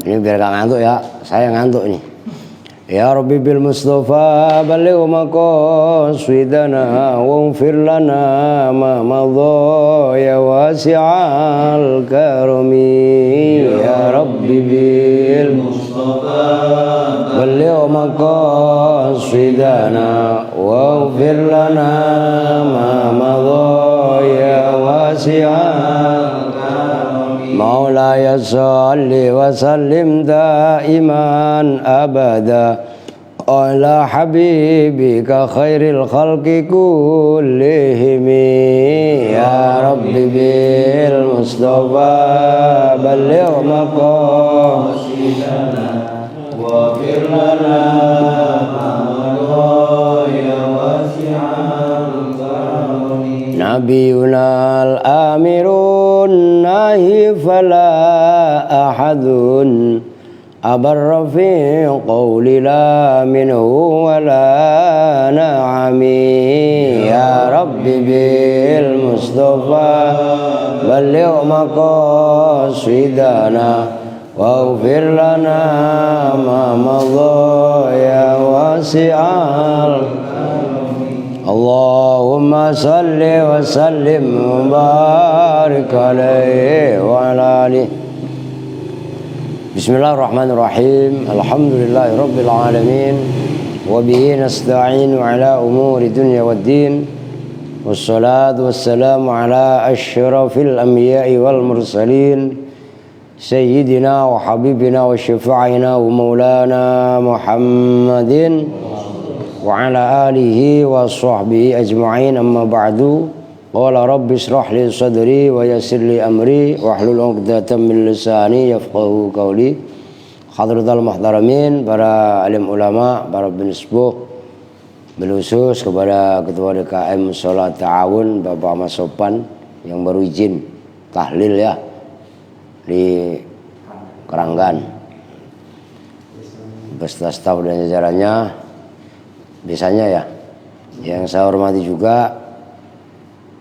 Ini biar gak ngantuk ya, saya ngantuk nih. Ya Rabbi bil Mustafa baligh maqasidana waghfir lana ma madha ya wasi'al karami. Ya Rabbi bil Mustafa baligh maqasidana waghfir lana ma madha ya wasi'al مولاي صل وسلم دائما أبدا على حبيبك خير الخلق كلهم يا رب بالمصطفى بلغ مقاصدنا واغفر لنا نبينا الآمر الناهي فلا أحد أبر في قول لا منه ولا نعم يا رب بالمصطفى بلغ مقاصدنا واغفر لنا ما مضى يا واسع اللهم صل وسلم وبارك عليه وعلى آله. Bismillahirrahmanirrahim. Alhamdulillahi rabbil alamin. Wa bihi nasta'inu ala umuri dunya waddin. Wassalatu wassalamu ala asyrafil anbiya'i wal mursalin. Sayyidina wa habibina wa syafi'ina wa maulana Muhammadin wa ala alihi wa sahbihi ajma'in, amma ba'du. Qala rabbi israh li sadri wa yassir li amri wa hlul 'uqdatam min lisani yafqahu qawli. Hadratul muhtaramin, para alim ulama, para penisbuh, belusus kepada ketua DKM Sholat Ta'awun Bapak Mas Sopan yang baru izin tahlil ya di Keranggan, beserta staf dan jajarannya. Biasanya ya, yang saya hormati juga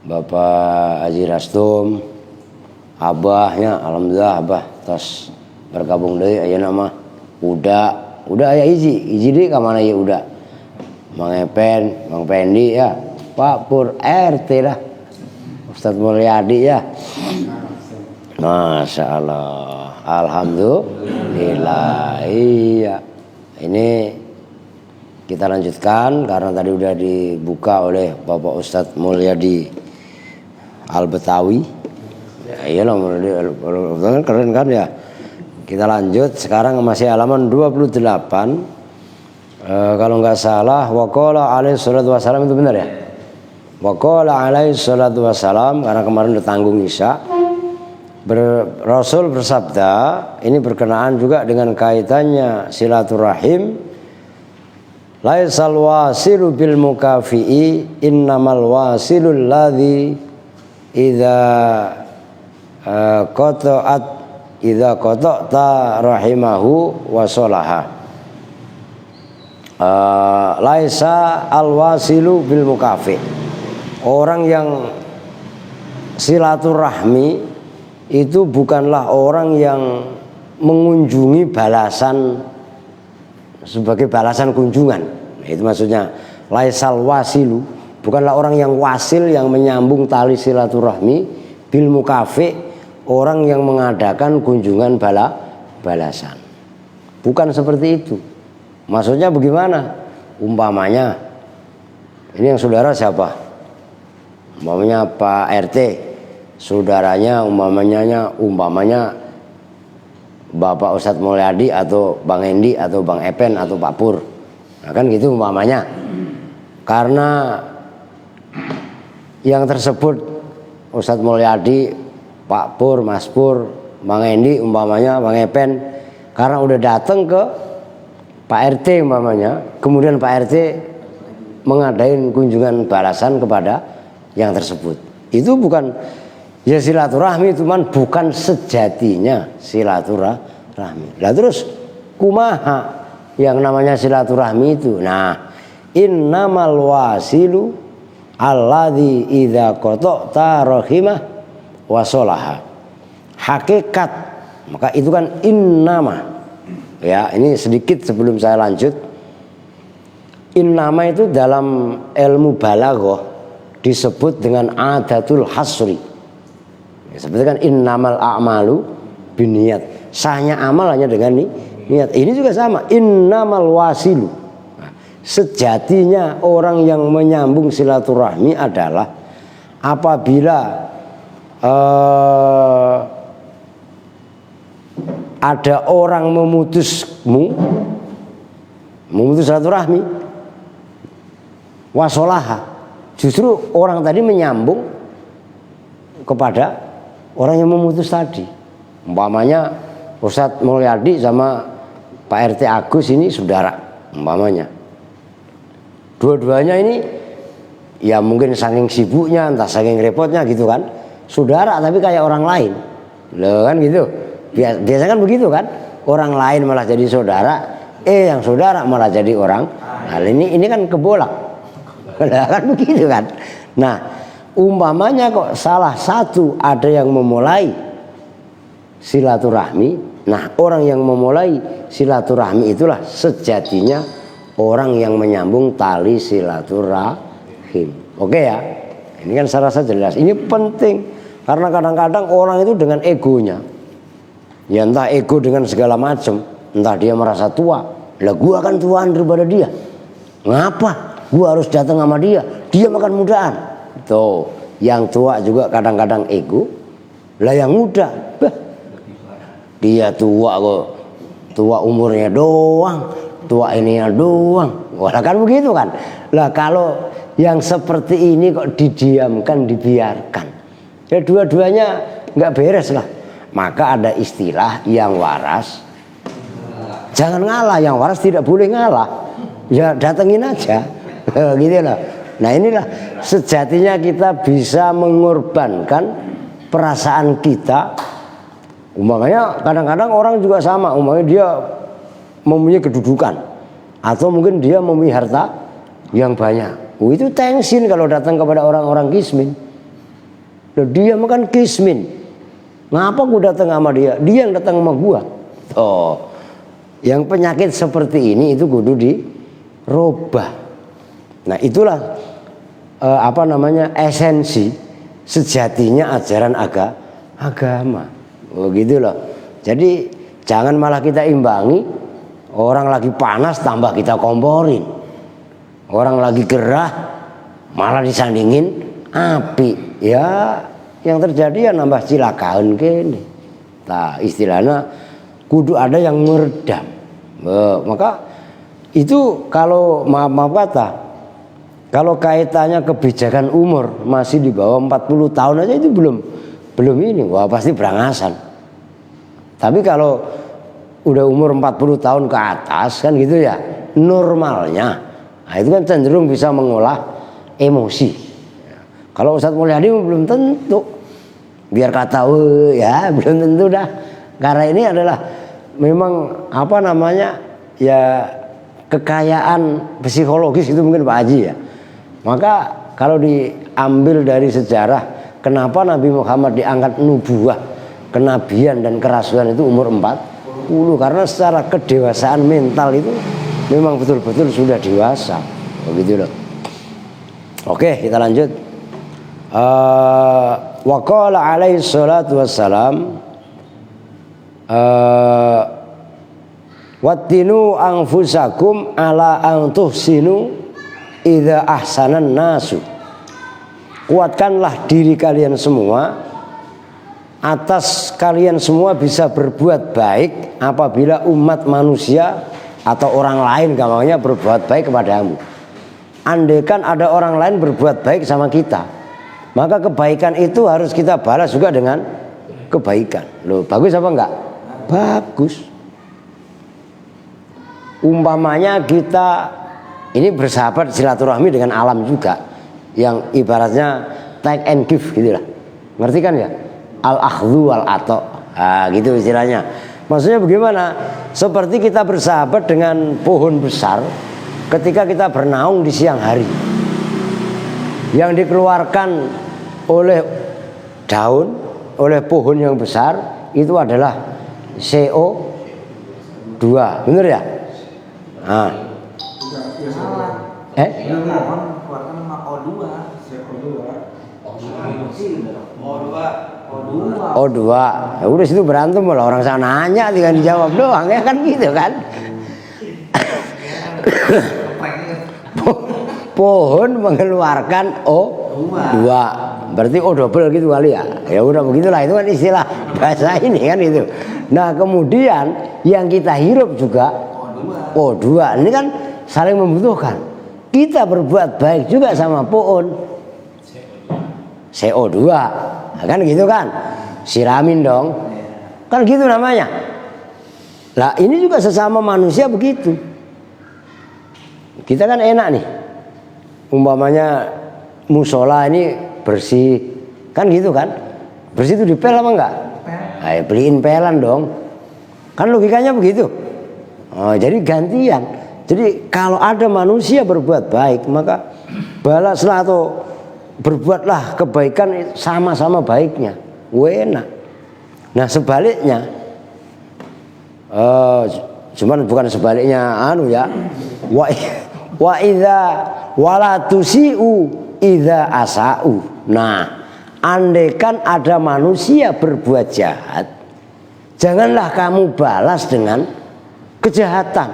Bapak Haji Rastum, abahnya, alhamdulillah abah tos bergabung deui ayeuna mah udah aya hiji deui ka mana ya udah. Mang Epen, Mang Pendi ya, Pak Pur RT lah. Ustadz Mulyadi ya. Masya Allah, alhamdulillah. Iya, ini kita lanjutkan karena tadi udah dibuka oleh Bapak Ustadz Mulyadi Al-Betawi. Ya iyalah, keren kan ya. Kita lanjut sekarang masih halaman 28. Kalau nggak salah waqala alaihi salatu wassalam, itu benar ya? Waqala alaihi salatu wassalam, karena kemarin udah tanggung Isya. Rasul bersabda, ini berkenaan juga dengan kaitannya silaturahim. Laisal wasilu bil mukafi'i innamal wasilul ladzi idza qata'ta rahimahu wa salaha. Laisa al wasilu bil mukafi'. Orang yang silaturahmi itu bukanlah orang yang mengunjungi balasan sebagai balasan kunjungan. Itu maksudnya laisal wasilu, bukanlah orang yang wasil, yang menyambung tali silaturahmi, bil mukafi, orang yang mengadakan kunjungan balasan. Bukan seperti itu. Maksudnya bagaimana? Umpamanya ini yang saudara siapa? Umpamanya Pak RT, saudaranya umpamanya Bapak Ustadz Mulyadi atau Bang Endi atau Bang Epen atau Pak Pur. Nah kan gitu umpamanya. Karena yang tersebut Ustadz Mulyadi, Pak Pur, Mas Pur, Bang Endi umpamanya, Bang Epen, karena udah datang ke Pak RT umpamanya, kemudian Pak RT mengadain kunjungan balasan kepada yang tersebut. Itu bukan ya silaturahmi, cuman bukan sejatinya silaturahmi. Lah terus kumaha yang namanya silaturahmi itu? Nah, innamal wasilu alladzi idza qata'ta rahimah wa sholaha. Hakikat Maka itu kan innama. Ya, ini sedikit sebelum saya lanjut. Innama itu dalam ilmu balaghah disebut dengan adatul hasri. Seperti kan innamal a'malu binniyat. Sahnya amal hanya dengan niat. Ini juga sama. Innamal wasilu. Nah, sejatinya orang yang menyambung silaturahmi adalah apabila ada orang memutus silaturahmi, wasolaha, justru orang tadi menyambung kepada orang yang memutus tadi. Umpamanya Ustadz Mulyadi sama Pak RT Agus ini saudara, umpamanya. Dua-duanya ini ya mungkin saking sibuknya, entah saking repotnya gitu kan, saudara tapi kayak orang lain, loh kan gitu. Biasanya kan begitu kan, orang lain malah jadi saudara, yang saudara malah jadi orang. Nah ini kan kebolak, kan begitu kan. Nah umpamanya kok salah satu ada yang memulai silaturahmi, nah orang yang memulai silaturahmi itulah sejatinya orang yang menyambung tali silaturahim. Oke ya, ini kan saya rasa jelas. Ini penting karena kadang-kadang orang itu dengan egonya, ya entah ego dengan segala macam, entah dia merasa tua, lah gua kan tuaan daripada dia, ngapa gua harus datang sama dia makan mudaan. Tuh, yang tua juga kadang-kadang ego, lah yang muda, dia tua kok, tua umurnya doang, tua ininya doang, wah kan begitu kan. Lah kalau yang seperti ini kok didiamkan, dibiarkan, ya dua-duanya nggak beres lah. Maka ada istilah yang waras jangan ngalah, yang waras tidak boleh ngalah, ya datengin aja gitu loh. Nah inilah sejatinya kita bisa mengorbankan perasaan kita. Umpamanya kadang-kadang orang juga sama, umpamanya dia mempunyai kedudukan atau mungkin dia mempunyai harta yang banyak. Itu tensin kalau datang kepada orang-orang kismin. Dia makan kismin, ngapa gue datang sama dia? Dia yang datang sama gua. Oh, yang penyakit seperti ini itu kudu dirubah. Nah itulah esensi sejatinya ajaran agama. Oh gitu loh. Jadi jangan malah kita imbangi, orang lagi panas tambah kita komporin, orang lagi gerah malah disandingin api. Ya yang terjadi ya nambah cilakaan kene. Nah istilahnya kudu ada yang meredam. Maka itu kalau maaf kata, kalau kaitannya kebijakan umur masih di bawah 40 tahun aja itu belum ini, wah pasti berangasan. Tapi kalau udah umur 40 tahun ke atas kan gitu ya, normalnya, nah itu kan cenderung bisa mengolah emosi. Kalau Ustadz Mulyadi belum tentu, biar kata ya belum tentu dah. Karena ini adalah memang ya kekayaan psikologis itu mungkin Pak Haji ya. Maka kalau diambil dari sejarah, kenapa Nabi Muhammad diangkat nubuah, kenabian dan kerasulan itu umur 40? Karena secara kedewasaan mental itu memang betul-betul sudah dewasa. Begitu loh. Oke, kita lanjut. Wa qala alaihi salatu wassalam, wattinu anfusakum ala an tuhsinu idza ahsanan nasu. Kuatkanlah diri kalian semua atas kalian semua bisa berbuat baik apabila umat manusia atau orang lain gampangnya berbuat baik kepadamu. Andaikan ada orang lain berbuat baik sama kita, maka kebaikan itu harus kita balas juga dengan kebaikan. Loh, bagus apa enggak? Bagus. Umpamanya kita ini bersahabat silaturahmi dengan alam juga, yang ibaratnya take and give gitu lah. Ngerti kan ya? Al-akhdhu wal-ato. Nah, gitu istilahnya. Maksudnya bagaimana? Seperti kita bersahabat dengan pohon besar ketika kita bernaung di siang hari. Yang dikeluarkan oleh daun, oleh pohon yang besar itu adalah CO2, bener ya? Nah. O2. Ya udah situ berantem lah, orang sana nanya tinggal dijawab doang ya kan gitu kan. Pohon mengeluarkan O2. Berarti O double gitu kali ya. Ya udah begitulah, itu kan istilah bahasa ini kan itu. Nah, kemudian yang kita hirup juga O2. Ini kan saling membutuhkan. Kita berbuat baik juga sama pohon. CO2. Nah, kan gitu kan. Siramin dong. Kan gitu namanya. Lah, ini juga sesama manusia begitu. Kita kan enak nih. Umpamanya musola ini bersih, kan gitu kan? Bersih itu dipel apa enggak? Ayo beliin pelan dong. Kan logikanya begitu. Oh, jadi gantian. Jadi kalau ada manusia berbuat baik, maka balaslah atau berbuatlah kebaikan sama-sama baiknya. Enak. Nah sebaliknya, cuman bukan sebaliknya ya. Wa idza wala tusiu idza asau. Nah, andaikan ada manusia berbuat jahat, janganlah kamu balas dengan kejahatan.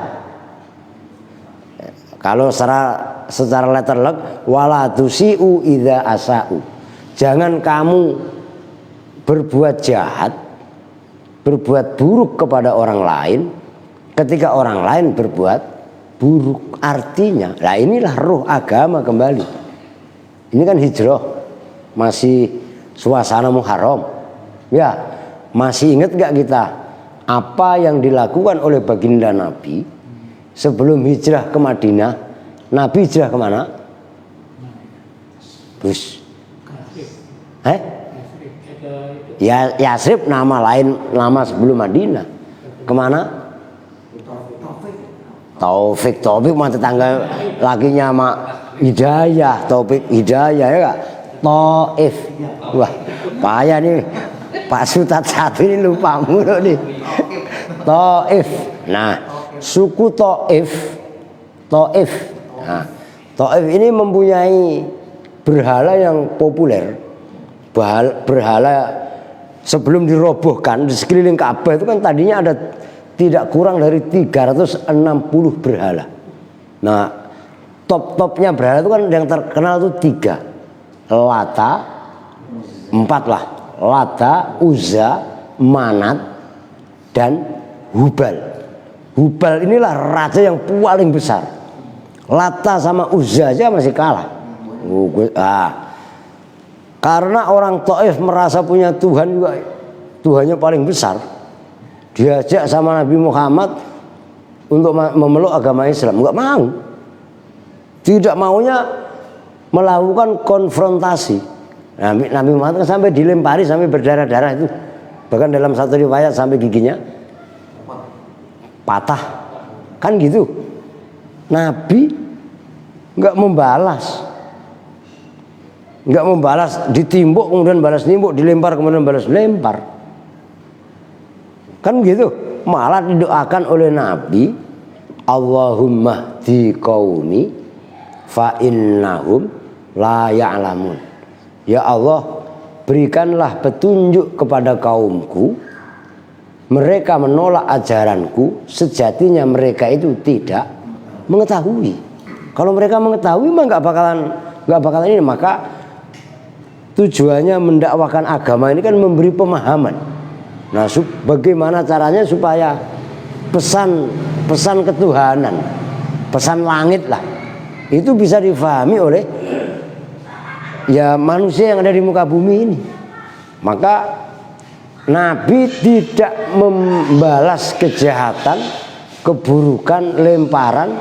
Kalau secara letter luck, wala tusiu idza asau. Jangan kamu berbuat jahat, berbuat buruk kepada orang lain ketika orang lain berbuat buruk. Artinya, lah inilah ruh agama kembali. Ini kan hijrah, masih suasana Muharram. Ya, masih ingat gak kita apa yang dilakukan oleh baginda Nabi sebelum hijrah ke Madinah? Nabi hijrah kemana? Bus. Ya, Yasrib nama lain, nama sebelum Madinah. Kemana? Taufik mah tetangga lakinya sama Hidayah, Taufik Hidayah ya Kak. Taif. Wah, payah nih. Pak Sutat satu ini lupa mulu nih. Taif. Nah, suku Taif. Nah, Taif ini mempunyai berhala yang populer. Berhala sebelum dirobohkan di sekeliling Ka'bah itu kan tadinya ada tidak kurang dari 360 berhala. Nah, top-topnya berhala itu kan yang terkenal itu 3. Lata, 4 lah. Lata, Uzza, Manat, dan Hubal. Hubal inilah raja yang paling besar. Lata sama Uzza aja masih kalah. Karena orang Taif merasa punya Tuhan juga, Tuhannya paling besar. Diajak sama Nabi Muhammad untuk memeluk agama Islam, enggak mau. Tidak maunya melakukan konfrontasi. Nabi Muhammad kan sampai dilempari sampai berdarah-darah itu. Bahkan dalam satu riwayat sampai giginya patah. Kan gitu. Nabi enggak membalas. Enggak membalas, ditimbuk kemudian balas nimbuk, dilempar kemudian balas lempar. Kan gitu. Malah didoakan oleh Nabi, Allahumma di qaumi fa innahum la ya'lamun. Ya Allah, berikanlah petunjuk kepada kaumku. Mereka menolak ajaranku, sejatinya mereka itu tidak mengetahui. Kalau mereka mengetahui mah nggak bakalan ini. Maka tujuannya mendakwakan agama ini kan memberi pemahaman. Nah, bagaimana caranya supaya pesan ketuhanan, pesan langit lah, itu bisa difahami oleh ya manusia yang ada di muka bumi ini. Maka Nabi tidak membalas kejahatan, keburukan, lemparan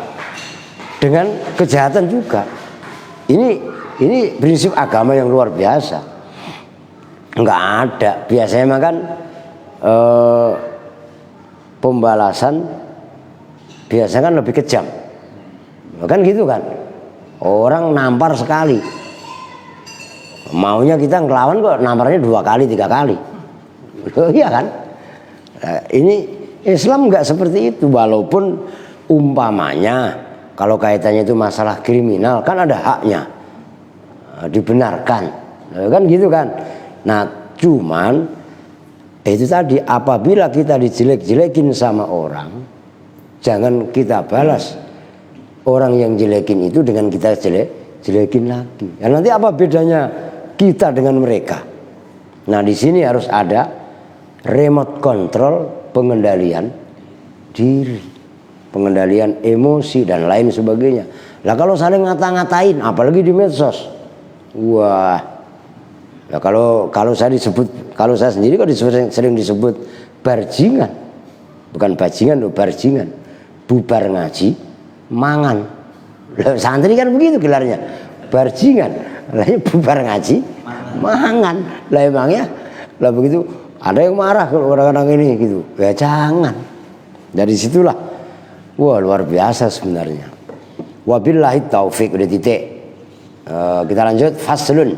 dengan kejahatan juga. Ini prinsip agama yang luar biasa. Enggak ada. Biasanya mah kan pembalasan biasanya kan lebih kejam. Kan gitu kan. Orang nampar sekali. Maunya kita ngelawan kok namparnya 2 kali, 3 kali. Iya kan? Nah, ini Islam nggak seperti itu, walaupun umpamanya kalau kaitannya itu masalah kriminal kan ada haknya, dibenarkan, kan gitu kan. Nah cuman itu tadi, apabila kita dijelek-jelekin sama orang, jangan kita balas orang yang jelekin itu dengan kita jelekin lagi. Ya, nanti apa bedanya kita dengan mereka? Nah di sini harus ada remote control, pengendalian diri, pengendalian emosi dan lain sebagainya. Lah kalau saling ngata-ngatain, apalagi di medsos, wah, ya kalau saya sendiri kok sering disebut barjingan, bukan bajingan loh, barjingan, bubar ngaji, mangan. Loh, santri kan begitu gelarnya, barjingan, lah bubar ngaji, mangan. Lah emangnya, lah begitu. Ada yang marah kalau orang-orang ini gitu. Ya jangan. Dari situlah, wah luar biasa sebenarnya. Wabillahi taufik, udah titik. Kita lanjut, faslun.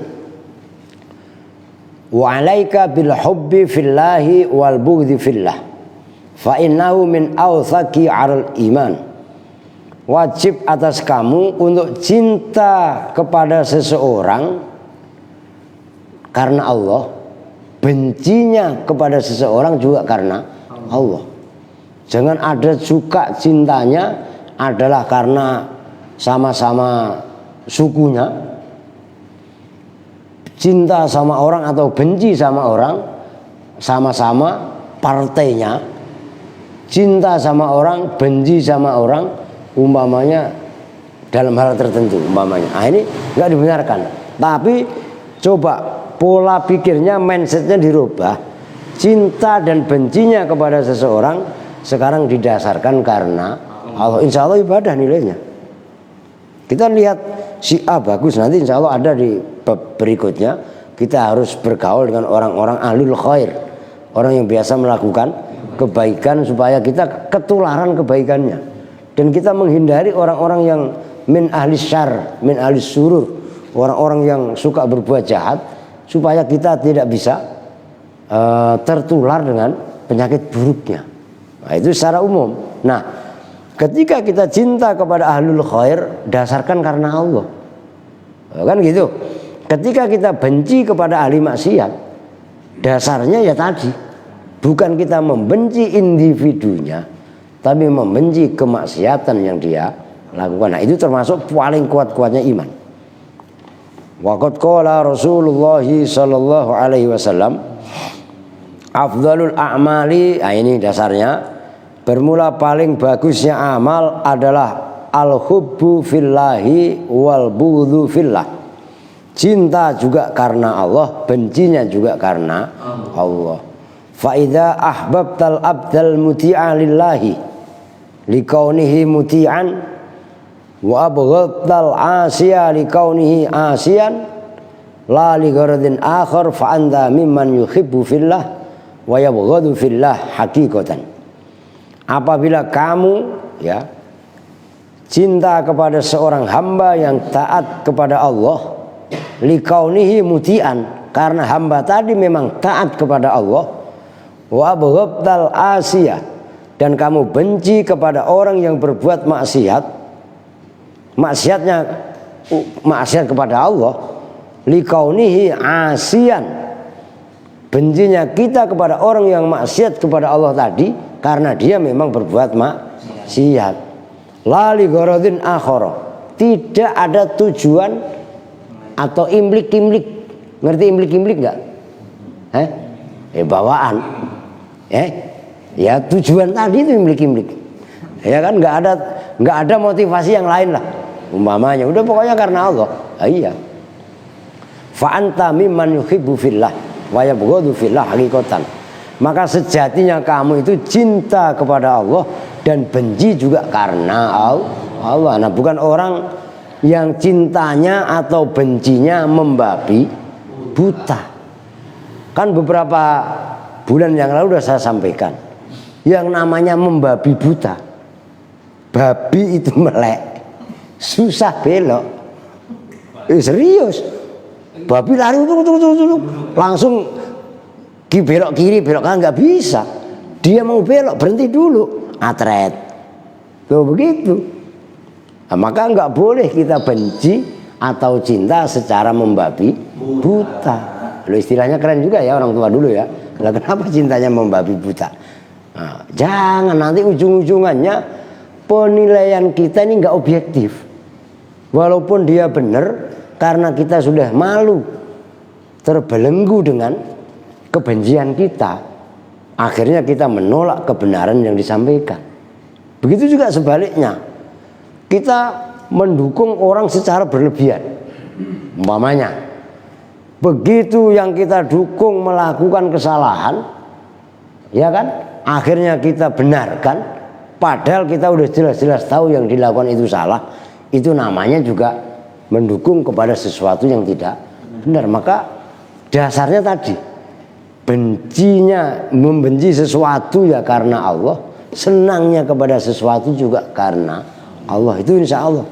Wa 'alaika bil hubbi fillahi wal bughdhi fillah. Fa innahu min awthaqi 'alal iman. Wajib atas kamu untuk cinta kepada seseorang karena Allah, bencinya kepada seseorang juga karena Allah. Jangan ada suka cintanya adalah karena sama-sama sukunya, cinta sama orang atau benci sama orang sama-sama partainya, cinta sama orang, benci sama orang umpamanya dalam hal tertentu umpamanya. Nah ini nggak dibenarkan. Tapi coba pola pikirnya, mindsetnya dirubah. Cinta dan bencinya kepada seseorang sekarang didasarkan karena Allah. Insya Allah ibadah nilainya. Kita lihat si A bagus, nanti insya Allah ada di bab berikutnya. Kita harus bergaul dengan orang-orang ahlul khair, orang yang biasa melakukan kebaikan supaya kita ketularan kebaikannya. Dan kita menghindari orang-orang yang min ahli syarr, min ahli surur, orang-orang yang suka berbuat jahat, supaya kita tidak bisa tertular dengan penyakit buruknya. Nah, itu secara umum. Nah, ketika kita cinta kepada ahlul khair, dasarkan karena Allah, kan gitu. Ketika kita benci kepada ahli maksiat, dasarnya ya tadi, bukan kita membenci individunya, tapi membenci kemaksiatan yang dia lakukan. Nah, itu termasuk paling kuat-kuatnya iman. Waqad qala Rasulullah sallallahu alaihi wasallam, afdhalul a'mali, nah ini dasarnya, bermula paling bagusnya amal adalah al-hubbu fillahi wal bughdhu fillah. Cinta juga karena Allah, bencinya juga karena Allah. Fa idza ahbabtal abdal muti'a lillahi likaunihi muti'an wa abghadtal asiya likaunihi asiyan la li gharadin akhar fa anta mimman yuhibbu fillah wa yabghadu fillah haqiqatan. Apabila kamu ya cinta kepada seorang hamba yang taat kepada Allah, likaunihi muti'an, karena hamba tadi memang taat kepada Allah, wa abghadtal asiya, dan kamu benci kepada orang yang berbuat maksiat, maksiatnya maksiat kepada Allah, likaunihi asiyan, bencinya kita kepada orang yang maksiat kepada Allah tadi karena dia memang berbuat maksiat. La li gharadin akhara, tidak ada tujuan atau imlik-imlik. Ngerti imlik-imlik enggak? Bawaan. Ya tujuan tadi itu imlik-imlik. Ya kan, enggak ada motivasi yang lain lah. Umpamanya udah pokoknya karena Allah. Iya. Fa anta mimman yuhibbu fillah wa yabghadu fillah haqiqatan. Maka sejatinya kamu itu cinta kepada Allah dan benci juga karena Allah. Nah, bukan orang yang cintanya atau bencinya membabi buta. Kan beberapa bulan yang lalu sudah saya sampaikan, yang namanya membabi buta. Babi itu melek, susah belok. Serius. Babi lari langsung belok kiri belok kanan, nggak bisa. dia mau belok berhenti dulu, atret. Tuh begitu. Nah, maka nggak boleh kita benci atau cinta secara membabi buta. Lalu istilahnya keren juga ya orang tua dulu ya. Lah kenapa cintanya membabi buta? Nah, jangan nanti ujung-ujungannya penilaian kita ini nggak objektif. Walaupun dia benar, karena kita sudah malu terbelenggu dengan kebencian kita, akhirnya kita menolak kebenaran yang disampaikan. Begitu juga sebaliknya, kita mendukung orang secara berlebihan. Umpamanya, begitu yang kita dukung melakukan kesalahan, ya kan, akhirnya kita benarkan, padahal kita udah jelas-jelas tahu yang dilakukan itu salah. Itu namanya juga mendukung kepada sesuatu yang tidak benar. Maka dasarnya tadi, membenci sesuatu ya karena Allah, senangnya kepada sesuatu juga karena Allah. Itu insya Allah.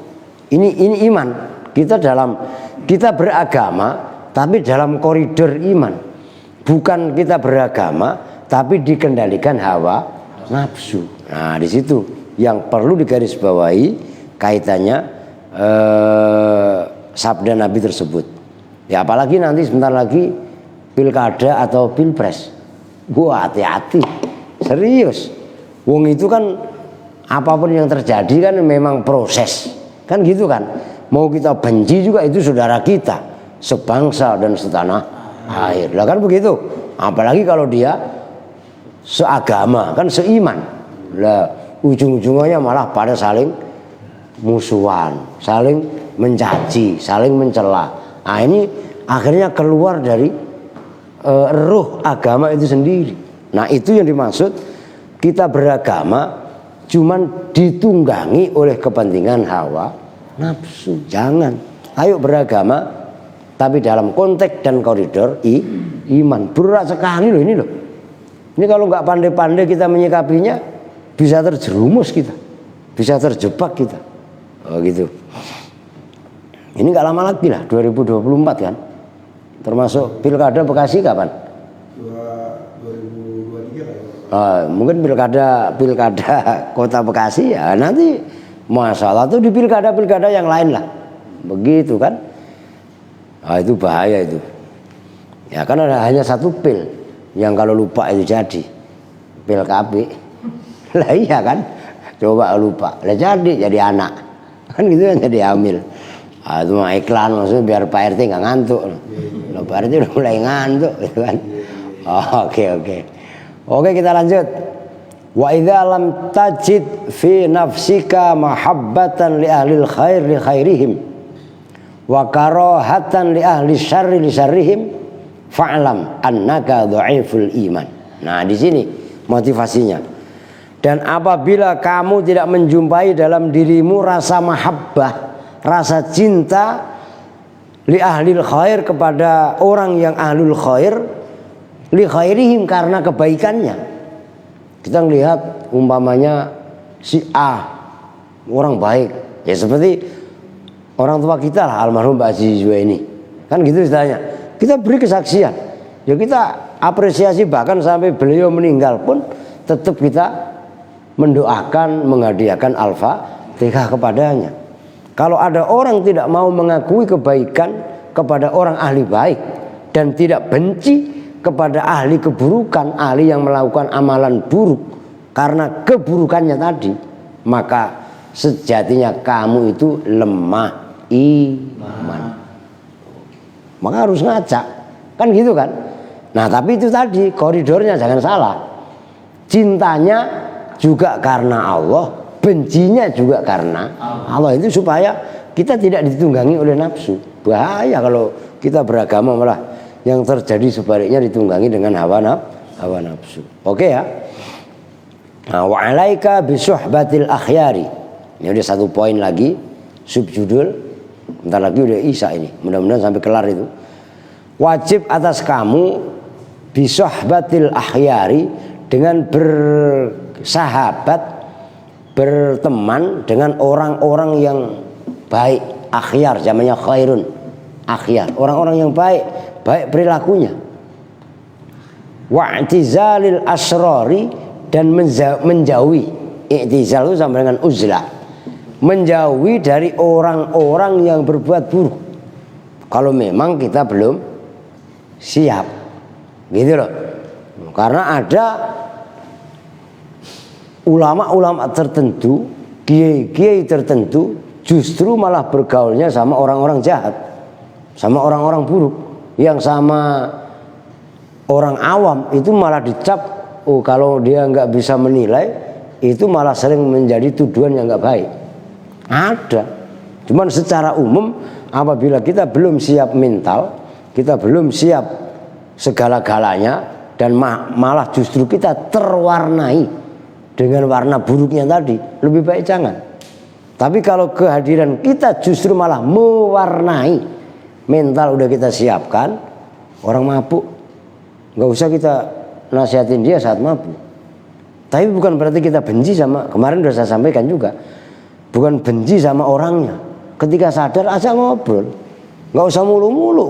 Ini iman. Kita beragama, tapi dalam koridor iman. Bukan kita beragama, tapi dikendalikan hawa nafsu. Nah, di situ yang perlu digarisbawahi kaitannya sabda Nabi tersebut. Ya apalagi nanti sebentar lagi pilkada atau pilpres. Wah, hati-hati, serius. Wong itu kan apapun yang terjadi kan memang proses, kan gitu kan. Mau kita benci juga itu saudara kita, sebangsa dan setanah air. Lah kan begitu. Apalagi kalau dia seagama, kan seiman. Lah ujung-ujungnya malah pada saling musuhan, saling mencaci, saling mencela. Nah, ini akhirnya keluar dari ruh agama itu sendiri. Nah, itu yang dimaksud kita beragama cuman ditunggangi oleh kepentingan hawa nafsu. Jangan. Ayo beragama tapi dalam konteks dan koridor iman. Berat sekali loh ini loh. Ini kalau nggak pandai-pandai kita menyikapinya, bisa terjerumus kita, bisa terjebak kita. Oh gitu. Ini nggak lama lagi lah, 2024 kan. Termasuk pilkada Bekasi kapan? 2023 mungkin pilkada kota Bekasi ya nanti masalah tuh di pilkada yang lain lah. Begitu kan. Ah, itu bahaya itu. Ya kan ada hanya satu pil yang kalau lupa itu jadi pil KB. Lah iya kan. Coba lupa. Lah jadi anak. Kan gitu kan jadi hamil. Ah, itu mah iklan maksudnya biar Pak RT nggak ngantuk. Loh, Pak RT udah mulai ngantuk gitu kan. Oh, Oke, kita lanjut. Wa idza lam tajid fi nafsika mahabbatan li ahlil khair li khairihim wa karahatan li ahli syarri li syarrihim fa'lam annaka dha'iful iman. Nah, di sini motivasinya. Dan apabila kamu tidak menjumpai dalam dirimu rasa mahabbah, rasa cinta li ahlil khair kepada orang yang ahlul khair li khairihim karena kebaikannya. Kita melihat umpamanya si A orang baik, ya seperti orang tua kita lah almarhum Mbak Haji Zuhaini. Kan gitu istilahnya. Kita beri kesaksian. Ya kita apresiasi bahkan sampai beliau meninggal pun tetap kita mendoakan, menghadiahkan Al-Fatihah kepadanya. Kalau ada orang tidak mau mengakui kebaikan kepada orang ahli baik dan tidak benci kepada ahli keburukan, ahli yang melakukan amalan buruk karena keburukannya tadi, maka sejatinya kamu itu lemah iman. Maka harus ngacak, kan gitu kan. Nah tapi itu tadi koridornya jangan salah. Cintanya juga karena Allah, bencinya juga karena Allah. Itu supaya kita tidak ditunggangi oleh nafsu. Bahaya kalau kita beragama malah yang terjadi sebaliknya ditunggangi dengan hawa nafsu. Oke ya. Nah, wa alaika bisuhbatil akhyari. Ini udah satu poin lagi, subjudul. Bentar lagi udah Isya ini. Mudah-mudahan sampai kelar itu. Wajib atas kamu bisuhbatil akhyari, dengan bersahabat, berteman dengan orang-orang yang baik. Akhyar namanya khairun. Akhyar, orang-orang yang baik perilakunya. Wa'tizalil asrari, dan menjauhi. I'tizal itu sama dengan uzlah, menjauhi dari orang-orang yang berbuat buruk kalau memang kita belum siap, gitu loh. Karena ada ulama-ulama tertentu, kiai-kiai tertentu justru malah bergaulnya sama orang-orang jahat, sama orang-orang buruk, yang sama orang awam itu malah dicap, oh kalau dia nggak bisa menilai, itu malah sering menjadi tuduhan yang nggak baik. Ada, cuman secara umum apabila kita belum siap mental, kita belum siap segala-galanya, dan malah justru kita terwarnai dengan warna buruknya tadi, lebih baik jangan. Tapi kalau kehadiran kita justru malah mewarnai, mental udah kita siapkan, orang mabuk nggak usah kita nasihatin dia saat mabuk. Tapi bukan berarti kita benci sama, kemarin sudah saya sampaikan juga, bukan benci sama orangnya. Ketika sadar ajak ngobrol, nggak usah mulu-mulu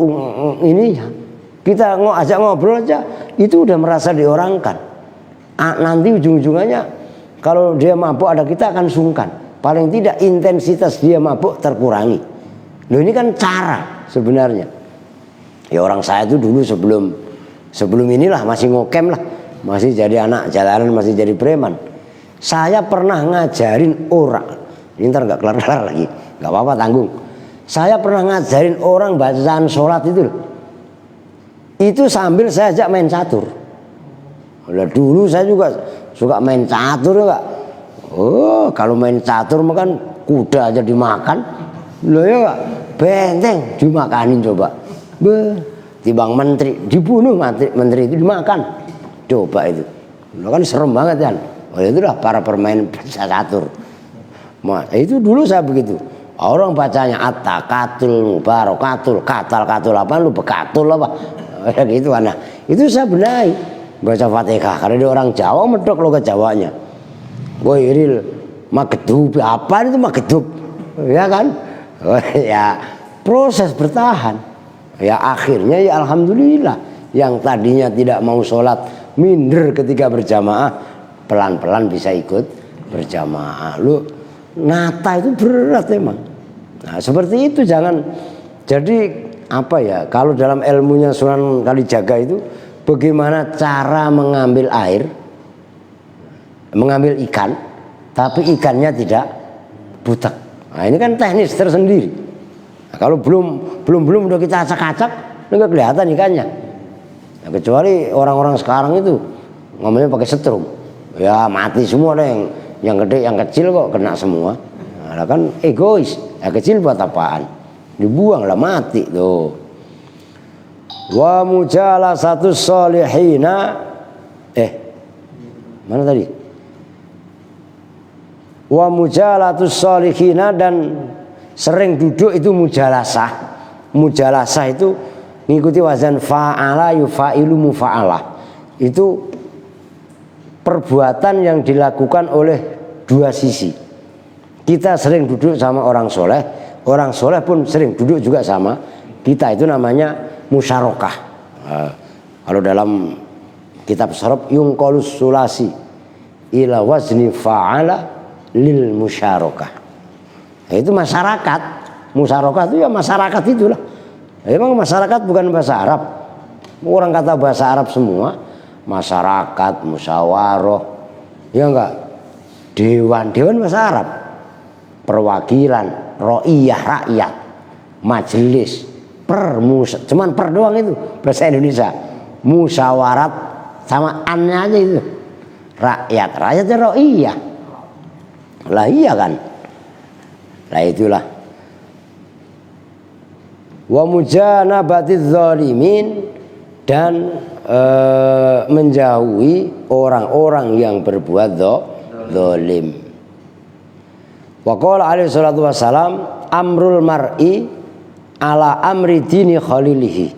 ini. Kita ajak ngobrol aja, itu udah merasa diorangkan. Nanti ujung-ujungannya kalau dia mabuk ada kita akan sungkan. Paling tidak intensitas dia mabuk terkurangi. Loh ini kan cara sebenarnya. Ya orang saya itu dulu sebelum inilah masih ngokem lah, masih jadi anak jalanan, masih jadi preman. Saya pernah ngajarin orang, ini ntar gak kelar-kelar lagi, gak apa-apa tanggung. Saya pernah ngajarin orang bacaan sholat itu sambil saya ajak main catur. Nah, dulu saya juga suka main catur ya, oh kalau main catur makan kuda aja dimakan, loh ya Kak, benteng dimakanin coba. Timbang menteri dibunuh, menteri itu dimakan. Coba itu, lo kan serem banget kan. Oh itulah para pemain catur. Itu dulu saya begitu. Orang bacanya at-takatul mubarakatul, katul apa lu bekatul apa, gitu kan. Nah, itu saya benahi baca Fatihah karena dia orang Jawa medok lo ke Jawanya. Woi iril magedub apa itu magedub, ya kan? Oh, ya proses bertahan. Ya akhirnya ya alhamdulillah, yang tadinya tidak mau sholat minder ketika berjamaah pelan-pelan bisa ikut berjamaah. Lu nata itu berat emang. Nah seperti itu, jangan jadi apa ya, kalau dalam ilmunya Sunan Kalijaga itu bagaimana cara mengambil air, mengambil ikan tapi ikannya tidak butek. Nah ini kan teknis tersendiri. Nah, kalau belum udah kita acak-acak nggak kelihatan ikannya. Nah, kecuali orang-orang sekarang itu ngomongnya pakai setrum, ya mati semua deh, yang gede yang kecil kok kena semua. Nah kan egois, yang kecil buat apaan, dibuang lah mati tuh. Wa mujalasatu sholihina, mana tadi? Wa mujalasatu sholihina, dan sering duduk itu mujalasah. Mujalasah itu mengikuti wazan fa'ala yufa'ilu mufa'alah. Itu perbuatan yang dilakukan oleh dua sisi. Kita sering duduk sama orang soleh pun sering duduk juga sama kita, itu namanya musyarakah. Kalau dalam kitab Sarab yungqalus sulasi ila wazni fa'ala lil musyarakah. Nah, itu masyarakat. Musyarakah itu ya masyarakat itulah. Emang masyarakat bukan bahasa Arab. Orang kata bahasa Arab semua. Masyarakat, musyawarah, ya enggak? Dewan bahasa Arab. Perwakilan, ro'iyah, rakyat, majelis, cuman per doang itu bahasa Indonesia. Musyawarat sama an-nya aja itu. Rakyatnya ro'iyah. Lah iya kan? Lah itulah. Wa mujanabatiz zalimin, dan menjauhi orang-orang yang berbuat zalim. Wa qala alaihi salatu wassalam amrul mar'i ala amri dini khalilihi.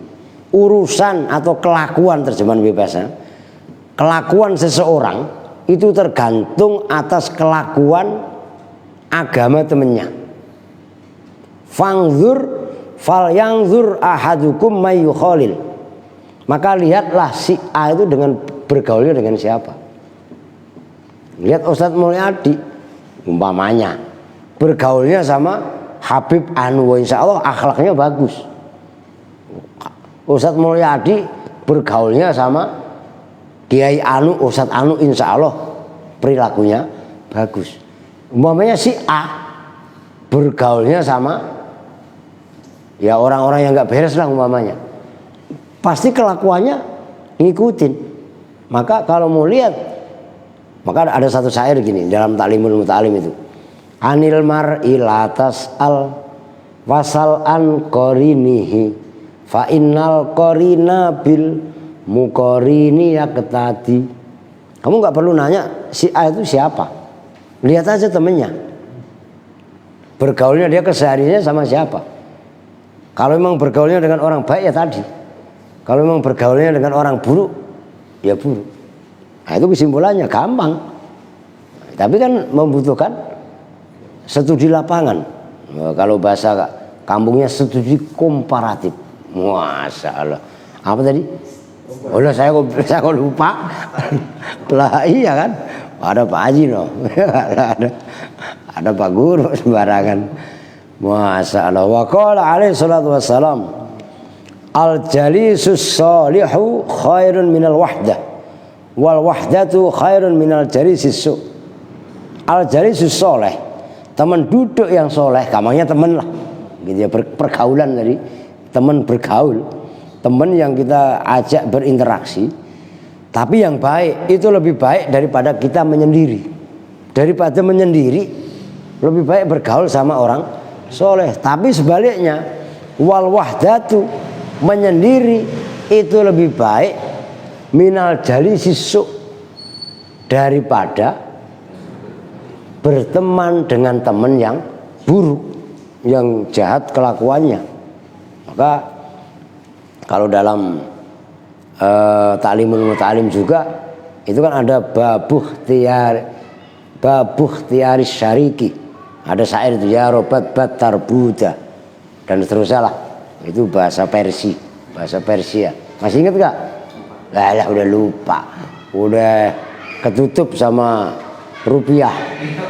Urusan atau kelakuan, terjemahan bebasnya, kelakuan seseorang itu tergantung atas kelakuan agama temannya. Fangzur fal yangzur ahadukum mayu khalil. Maka lihatlah si A itu dengan bergaulnya dengan siapa. Lihat Ustadz Mulyadi umpamanya bergaulnya sama Habib Anu, insya Allah akhlaknya bagus. Ustadz Mulyadi bergaulnya sama Kiai Anu, Ustadz Anu, insya Allah perilakunya bagus. Umpamanya si A bergaulnya sama ya orang-orang yang nggak beres lah umpamanya, pasti kelakuannya ngikutin. Maka kalau mau lihat, maka ada satu syair gini dalam Ta'limul Muta'alim itu, anil mar'i latas al wasal an qarinihi fa innal qarina bil muqarini yaqtadi. Kamu nggak perlu nanya si A itu siapa, lihat aja temennya, bergaulnya dia kesehariannya sama siapa. Kalau memang bergaulnya dengan orang baik ya tadi, kalau memang bergaulnya dengan orang buruk ya buruk. Nah itu kesimpulannya gampang, tapi kan membutuhkan studi lapangan. Kalau bahasa kampungnya studi komparatif. Masya Allah. Apa tadi? Oh saya kok lupa. Lah iya kan, ada Pak Haji no. Ada Pak Guru sembarangan. Masya Allah. Wa qala alaihi salatu wassalam, al jalisus salihu khairun minal wahdah wal wahdatu khairun minal jalisis su. Al jalisus soleh, teman duduk yang soleh, kamanya teman lah gitu ya, pergaulan tadi, teman bergaul, teman yang kita ajak berinteraksi, tapi yang baik itu lebih baik daripada kita menyendiri. Daripada menyendiri lebih baik bergaul sama orang soleh. Tapi sebaliknya, wal wahdatu, menyendiri itu lebih baik minal jalisis su, daripada berteman dengan teman yang buruk, yang jahat kelakuannya. Maka kalau dalam Ta'limul Muta'alim juga itu kan ada babuh tiaris syariki, ada syair itu ya robat bat tarbuda dan seterusnya lah. Itu bahasa Persia. Masih ingat gak? Lah udah lupa, udah ketutup sama rupiah.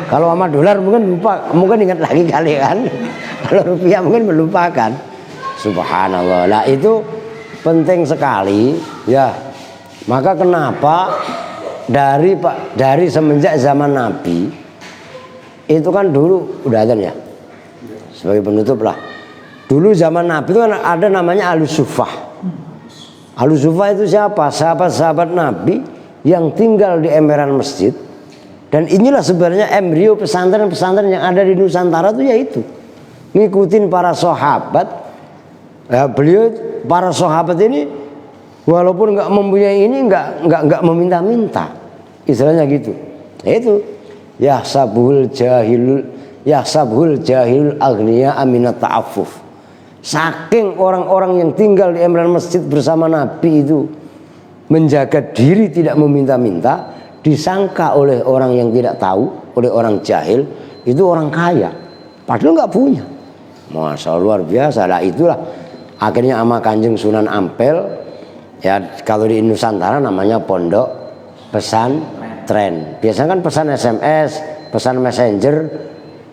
Kalau sama dolar mungkin lupa, mungkin ingat lagi kali kan. Kalau rupiah mungkin melupakan. Subhanallah. Lah itu penting sekali ya. Maka kenapa dari semenjak zaman Nabi itu kan dulu udah ada ya. Sebagai penutup lah. Dulu zaman Nabi itu kan ada namanya Ahlus Suffah. Ahlus Suffah itu siapa? Sahabat-sahabat Nabi yang tinggal di emperan masjid. Dan inilah sebenarnya embrio pesantren-pesantren yang ada di Nusantara itu yaitu ngikutin para sahabat. Ya, beliau para sahabat ini walaupun nggak mempunyai ini nggak meminta-minta, istilahnya gitu. Itu yahsabul jahilul aghniya aminat ta'affuf. Saking orang-orang yang tinggal di emperan masjid bersama Nabi itu menjaga diri tidak meminta-minta, disangka oleh orang yang tidak tahu, oleh orang jahil itu orang kaya, padahal nggak punya. Masya Allah, luar biasa lah. Itulah akhirnya sama Kanjeng Sunan Ampel ya, kalau di Nusantara namanya pondok pesantren. Biasanya kan pesan SMS, pesan messenger,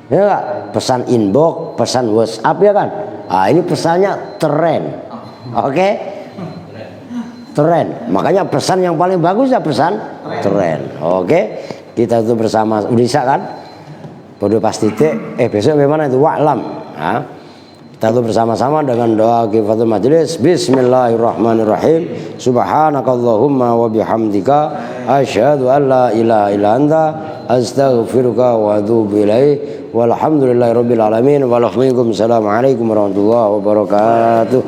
ya gak? Pesan inbox, pesan WhatsApp ya kan. Ah ini pesannya tren, oke? Tren. Makanya pesan yang paling bagus ya pesan tren. Oke? Kita itu bersama bisa kan? Bodoh pasti besok bagaimana itu wa'lam. Nah, kita itu bersama-sama dengan doa kifatul majelis. Bismillahirrahmanirrahim. Subhanakallahumma wa bihamdika asyhadu an la ilaha illa anta astaghfiruka wa atubu ilaik. Walhamdulillahirabbil alamin. Waalaikumsalam warahmatullahi wabarakatuh.